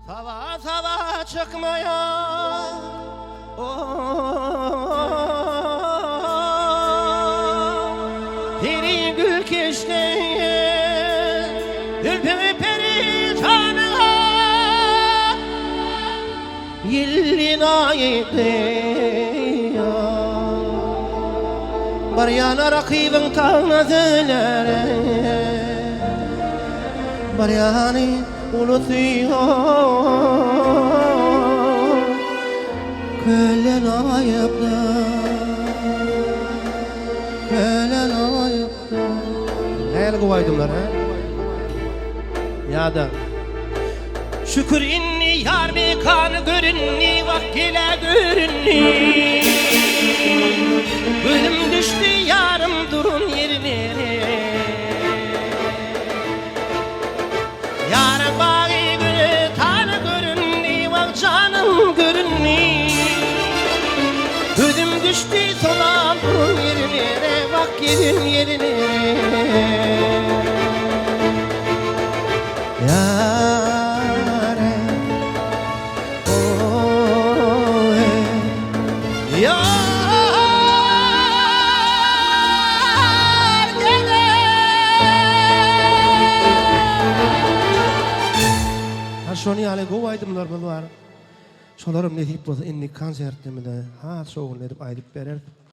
Sava sava çıkmaya Peri gül keşte Ülpü peri tanığa Yillin ayıptı Bar yana rakibin tanıdılere Bar yani unutuyor Kölen ayıptı Kölen ayıptı Hayal kuvaydımlar ha Ya da Şükür inni yar bir kanı görünni Vakkile görünni Ölüm düştü yarım durun yerine Yarın bağı günü tanı görünni Vak canım görünni Ödüm düştü sola durun yerine Vak gidin yerine Yâre oh Yâre Şonu ale gowaydymlar bu var. Şolaryň netip bolsa inni konsertimde ha şoğun edip aýdyp berer.